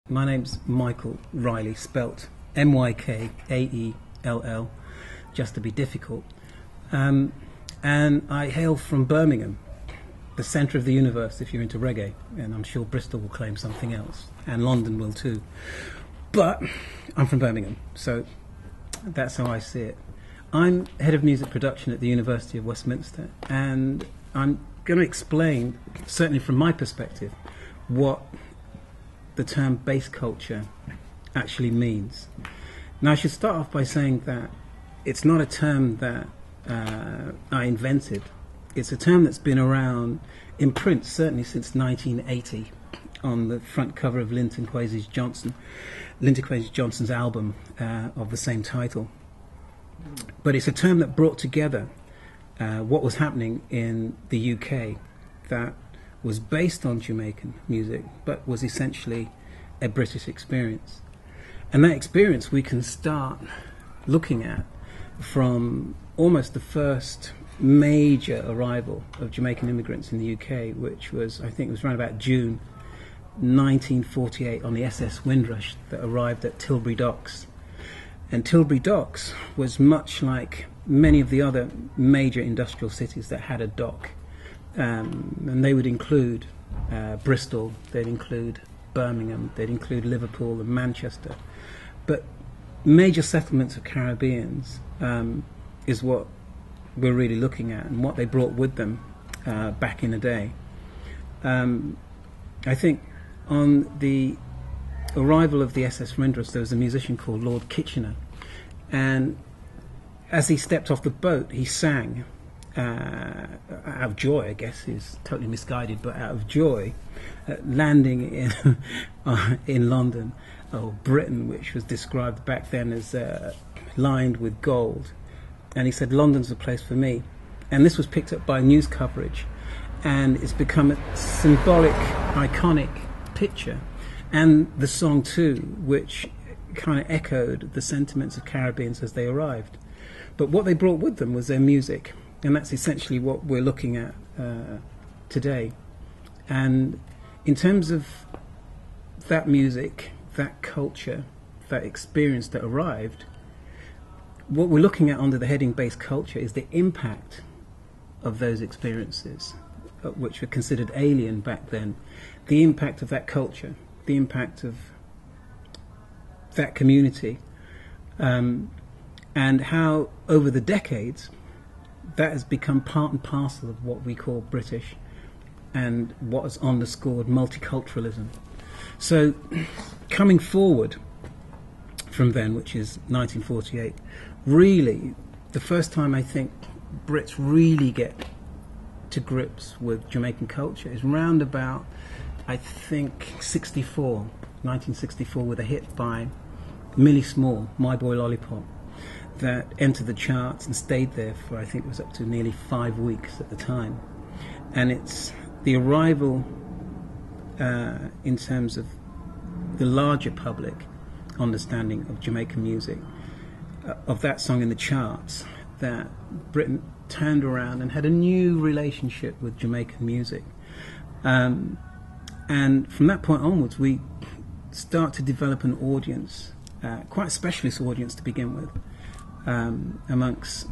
My name's Mykaell Riley, spelt Mykaell, just to be difficult. And I hail from Birmingham, the centre of the universe if you're into reggae, and I'm sure Bristol will claim something else, and London will too. But I'm from Birmingham, so that's how I see it. I'm head of music production at the University of Westminster, and I'm going to explain, certainly from my perspective, what the term bass culture actually means. Now, I should start off by saying that it's not a term that I invented. It's a term that's been around in print certainly since 1980 on the front cover of Linton Kwesi Johnson's album of the same title. But it's a term that brought together what was happening in the UK that was based on Jamaican music, but was essentially a British experience. And that experience we can start looking at from almost the first major arrival of Jamaican immigrants in the UK, which was, I think it was around about June 1948 on the SS Windrush that arrived at Tilbury Docks. And Tilbury Docks was much like many of the other major industrial cities that had a dock. And they would include Bristol, they'd include Birmingham, they'd include Liverpool and Manchester. But major settlements of Caribbeans is what we're really looking at, and what they brought with them back in the day. I think on the arrival of the SS Windrush, there was a musician called Lord Kitchener, and as he stepped off the boat, he sang out of joy, I guess he's totally misguided, but out of joy, landing in London, or Britain, which was described back then as lined with gold. And he said, "London's the place for me." And this was picked up by news coverage, and it's become a symbolic, iconic picture. And the song too, which kind of echoed the sentiments of Caribbeans as they arrived. But what they brought with them was their music. And that's essentially what we're looking at today. And in terms of that music, that culture, that experience that arrived, what we're looking at under the heading bass culture is the impact of those experiences, which were considered alien back then, the impact of that culture, the impact of that community, and how over the decades that has become part and parcel of what we call British and what is underscored multiculturalism. So coming forward from then, which is 1948, really the first time I think Brits really get to grips with Jamaican culture is round about, I think, 1964, with a hit by Millie Small, My Boy Lollipop, that entered the charts and stayed there for, I think it was up to nearly 5 weeks at the time. And it's the arrival in terms of the larger public understanding of Jamaican music, of that song in the charts, that Britain turned around and had a new relationship with Jamaican music. And from that point onwards, we start to develop an audience, quite a specialist audience to begin with, amongst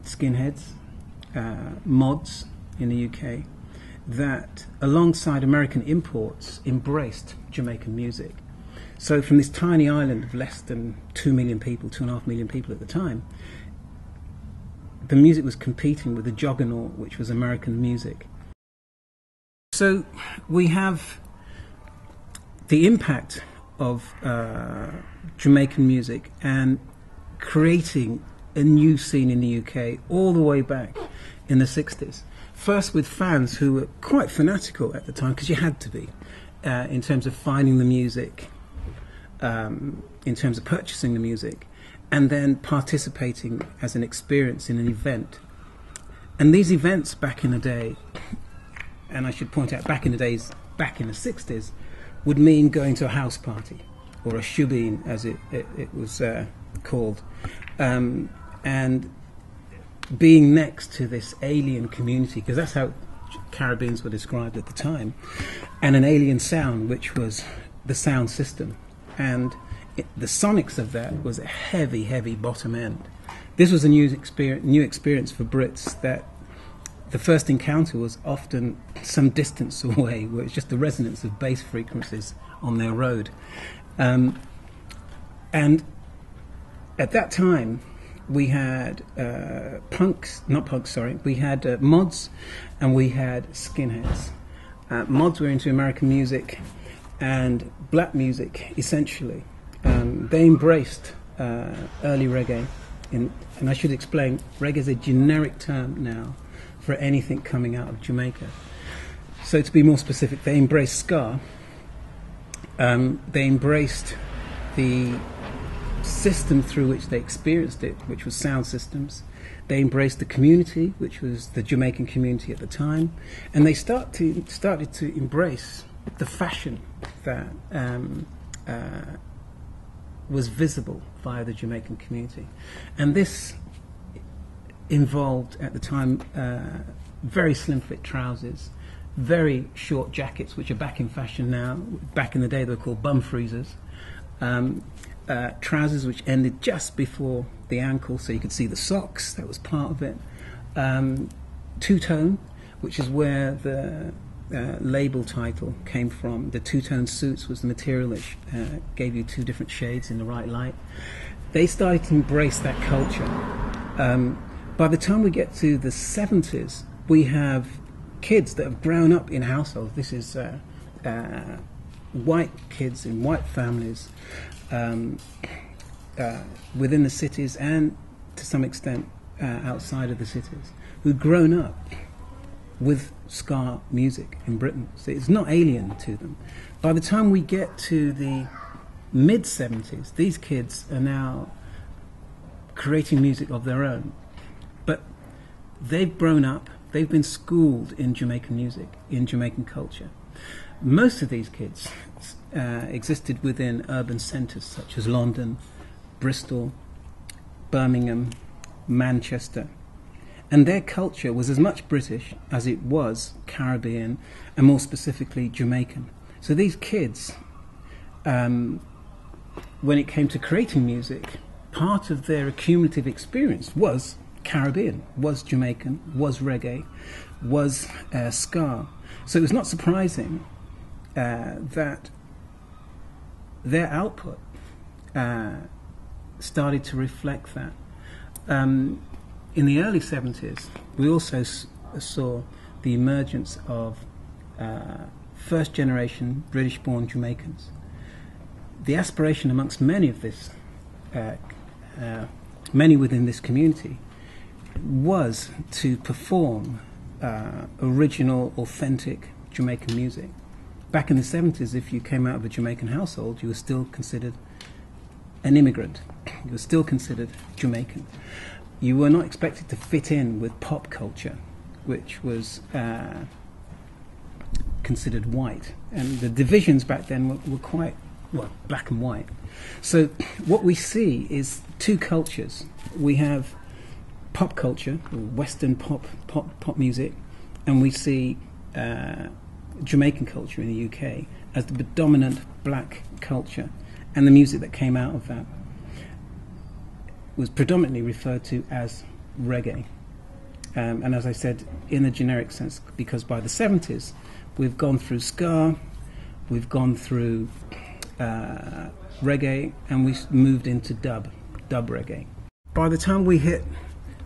skinheads, mods in the UK, that alongside American imports embraced Jamaican music. So from this tiny island of less than 2 million people, 2.5 million people at the time, the music was competing with the juggernaut which was American music. So we have the impact of Jamaican music and creating a new scene in the UK all the way back in the 60s. First with fans who were quite fanatical at the time, because you had to be, in terms of finding the music, in terms of purchasing the music, and then participating as an experience in an event. And these events back in the day, and I should point out back in the days, back in the 60s, would mean going to a house party, or a shubeen as it was called, and being next to this alien community, because that's how Caribbeans were described at the time, and an alien sound, which was the sound system. And the sonics of that was a heavy, heavy bottom end. This was a new experience for Brits, that the first encounter was often some distance away, where it's just the resonance of bass frequencies on their road. And at that time, we had we had mods, and we had skinheads. Mods were into American music and black music, essentially. They embraced early reggae, and I should explain, reggae is a generic term now for anything coming out of Jamaica. So to be more specific, they embraced ska, they embraced the system through which they experienced it, which was sound systems. They embraced the community, which was the Jamaican community at the time, and they started to embrace the fashion that was visible via the Jamaican community. And this involved, at the time, very slim fit trousers, very short jackets, which are back in fashion now. Back in the day, they were called bum freezers. Trousers which ended just before the ankle, so you could see the socks. That was part of it. Two-tone, which is where the label title came from. The two-tone suits was the material that gave you two different shades in the right light. They started to embrace that culture. By the time we get to the 70s, we have kids that have grown up in households. This is white kids in white families, within the cities and to some extent outside of the cities, who've grown up with ska music in Britain. So it's not alien to them. By the time we get to the mid-70s, these kids are now creating music of their own. But they've grown up, they've been schooled in Jamaican music, in Jamaican culture. Most of these kids existed within urban centres such as London, Bristol, Birmingham, Manchester. And their culture was as much British as it was Caribbean, and more specifically Jamaican. So these kids, when it came to creating music, part of their accumulative experience was Caribbean, was Jamaican, was reggae, was ska. So it was not surprising that their output started to reflect that. In the early 70s, we also saw the emergence of first-generation British-born Jamaicans. The aspiration amongst many of this, many within this community, was to perform original, authentic Jamaican music. Back in the 70s, if you came out of a Jamaican household, you were still considered an immigrant. You were still considered Jamaican. You were not expected to fit in with pop culture, which was considered white. And the divisions back then were quite, well, black and white. So what we see is two cultures. We have pop culture, Western pop music, and we see Jamaican culture in the UK as the dominant black culture, and the music that came out of that was predominantly referred to as reggae. And as I said, in a generic sense, because by the 70s, we've gone through ska, we've gone through reggae, and we've moved into dub reggae. By the time we hit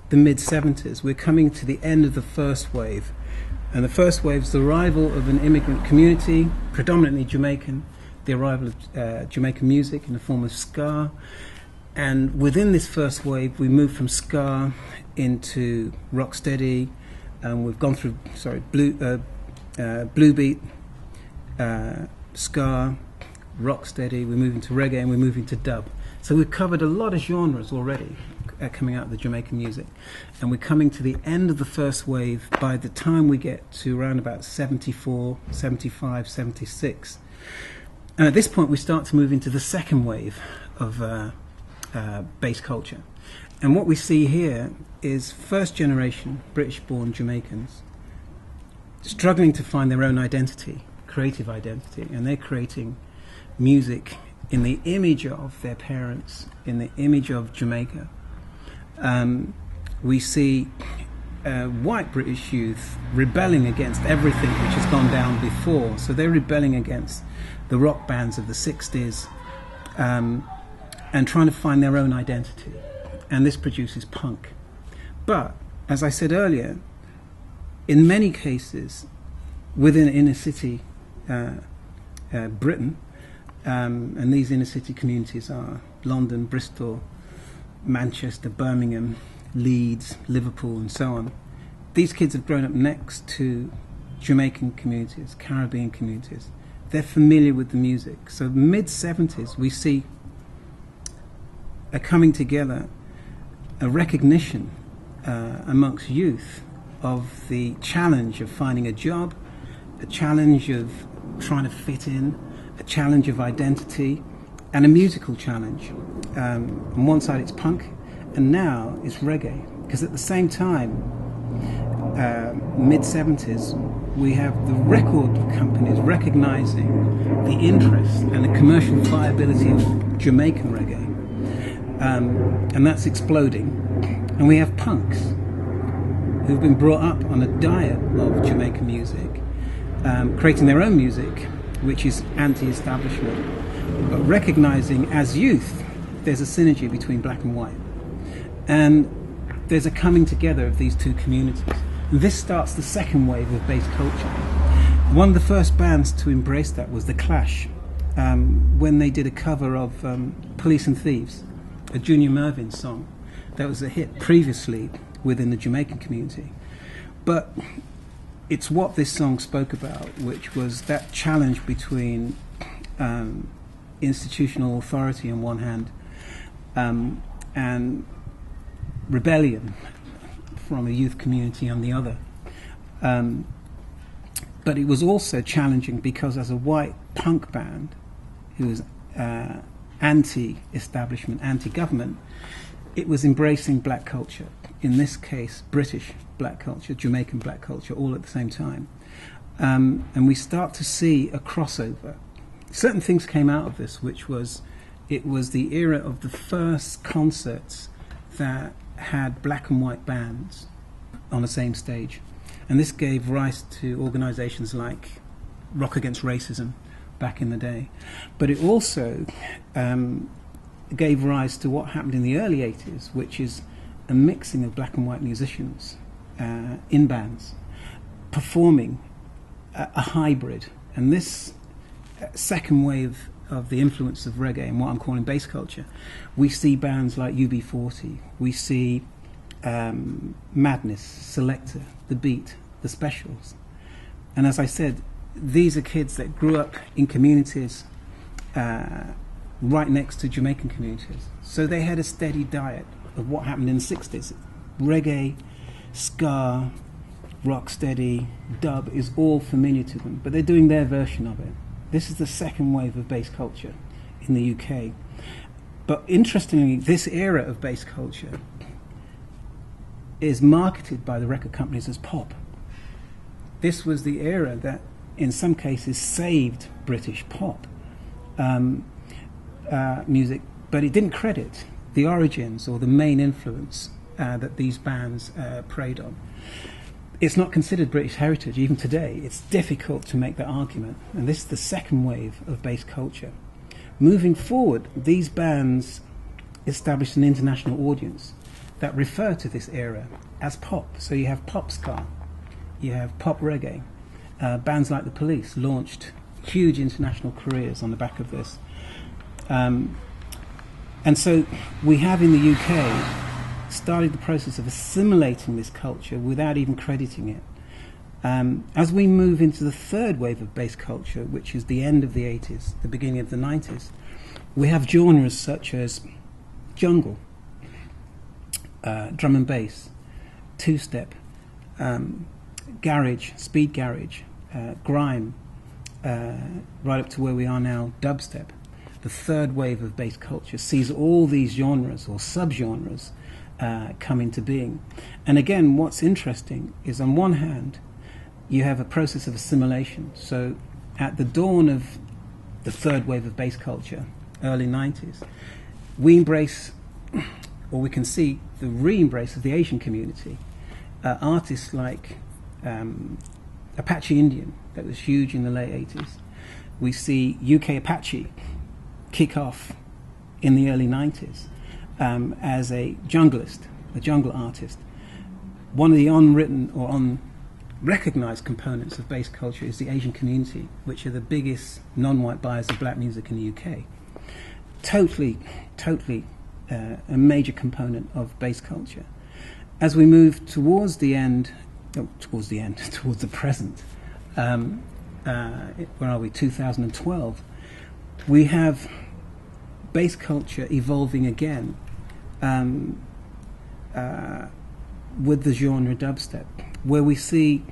the mid-70s, we're coming to the end of the first wave. And the first wave is the arrival of an immigrant community, predominantly Jamaican, the arrival of Jamaican music in the form of ska. And within this first wave, we moved from ska into rocksteady, and we've gone through, blue beat, ska, rocksteady, we're moving to reggae, and we're moving to dub. So we've covered a lot of genres already coming out of the Jamaican music. And we're coming to the end of the first wave by the time we get to around about 74, 75, 76. And at this point, we start to move into the second wave of bass culture. And what we see here is first generation British-born Jamaicans struggling to find their own identity, creative identity, and they're creating music in the image of their parents, in the image of Jamaica. We see white British youth rebelling against everything which has gone down before. So they're rebelling against the rock bands of the 60s and trying to find their own identity. And this produces punk. But, as I said earlier, in many cases, within inner city Britain, and these inner city communities are London, Bristol, Manchester, Birmingham, Leeds, Liverpool, and so on. These kids have grown up next to Jamaican communities, Caribbean communities. They're familiar with the music. So mid-70s, we see a coming together, a recognition amongst youth of the challenge of finding a job, a challenge of trying to fit in, a challenge of identity, and a musical challenge. On one side it's punk, and now it's reggae. Because at the same time, mid-70s, we have the record companies recognizing the interest and the commercial viability of Jamaican reggae. And that's exploding. And we have punks who've been brought up on a diet of Jamaican music, creating their own music, which is anti-establishment, but recognizing as youth there's a synergy between black and white. And there's a coming together of these two communities. And this starts the second wave of bass culture. One of the first bands to embrace that was The Clash, when they did a cover of Police and Thieves, a Junior Murvin song that was a hit previously within the Jamaican community. But it's what this song spoke about, which was that challenge between institutional authority on one hand and rebellion from a youth community on the other. But it was also challenging because as a white punk band who was anti-establishment, anti-government, it was embracing black culture, in this case British black culture, Jamaican black culture, all at the same time. And we start to see a crossover. Certain things came out of this, which was, it was the era of the first concerts that had black and white bands on the same stage. And this gave rise to organizations like Rock Against Racism back in the day. But it also gave rise to what happened in the early 80s, which is a mixing of black and white musicians in bands, performing a hybrid. And this second wave of the influence of reggae and what I'm calling bass culture, we see bands like UB40, we see Madness, Selector, The Beat, The Specials. And as I said, these are kids that grew up in communities right next to Jamaican communities. So they had a steady diet of what happened in the 60s. Reggae, ska, rocksteady, dub is all familiar to them, but they're doing their version of it. This is the second wave of bass culture in the UK. But interestingly, this era of bass culture is marketed by the record companies as pop. This was the era that, in some cases, saved British pop music, but it didn't credit the origins or the main influence that these bands preyed on. It's not considered British heritage even today. It's difficult to make that argument, and this is the second wave of bass culture. Moving forward, these bands established an international audience that refer to this era as pop. So you have pop ska, you have pop reggae. Bands like The Police launched huge international careers on the back of this. And so we have in the UK started the process of assimilating this culture without even crediting it. As we move into the third wave of bass culture, which is the end of the 80s, the beginning of the 90s, we have genres such as jungle, drum and bass, two-step, garage, speed garage, grime, right up to where we are now, dubstep. The third wave of bass culture sees all these genres or subgenres come into being. And again, what's interesting is on one hand, you have a process of assimilation. So at the dawn of the third wave of bass culture, early 90s, we embrace, or we can see the re-embrace of the Asian community. Artists like Apache Indian, that was huge in the late 80s. We see UK Apache kick off in the early 90s as a junglist, a jungle artist. One of the unwritten or unrecognized components of bass culture is the Asian community, which are the biggest non-white buyers of black music in the UK. Totally a major component of bass culture. As we move towards the present, where are we, 2012, we have bass culture evolving again with the genre dubstep, where we see,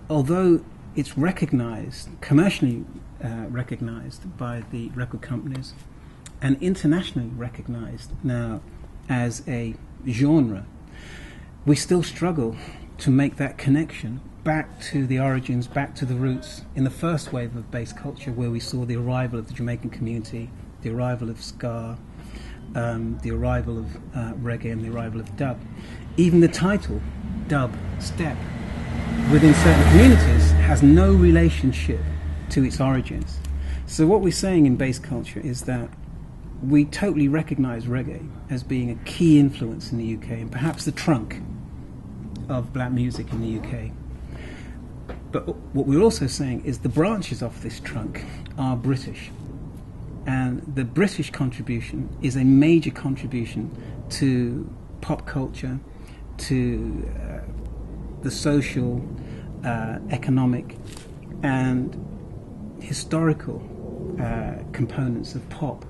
although it's recognized, commercially recognized by the record companies and internationally recognized now as a genre, we still struggle to make that connection back to the origins, back to the roots in the first wave of bass culture, where we saw the arrival of the Jamaican community, the arrival of ska, the arrival of reggae, and the arrival of dub. Even the title, Dubstep, within certain communities has no relationship to its origins. So what we're saying in bass culture is that we totally recognize reggae as being a key influence in the UK and perhaps the trunk of black music in the UK. But what we're also saying is the branches of this trunk are British. And the British contribution is a major contribution to pop culture, to the social, economic, and historical components of pop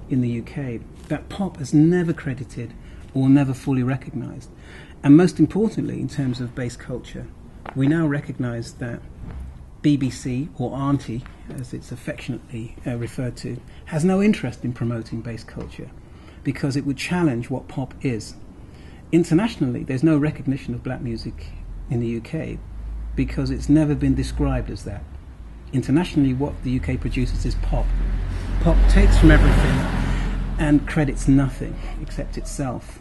in the UK that pop has never credited or never fully recognised. And most importantly, in terms of bass culture, we now recognise that BBC, or Auntie, as it's affectionately referred to, has no interest in promoting bass culture because it would challenge what pop is. Internationally, there's no recognition of black music in the UK because it's never been described as that. Internationally, what the UK produces is pop. Pop takes from everything and credits nothing except itself.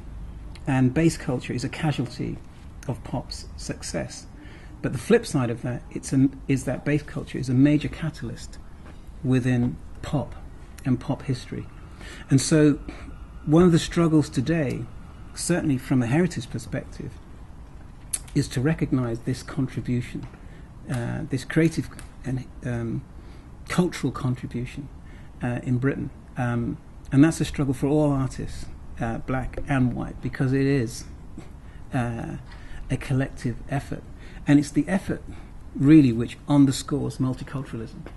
And bass culture is a casualty of pop's success. But the flip side of that is that bass culture is a major catalyst within pop and pop history. And so one of the struggles today, certainly from a heritage perspective, is to recognize this contribution, this creative and cultural contribution in Britain. And that's a struggle for all artists, black and white, because it is a collective effort. And it's the effort, really, which underscores multiculturalism.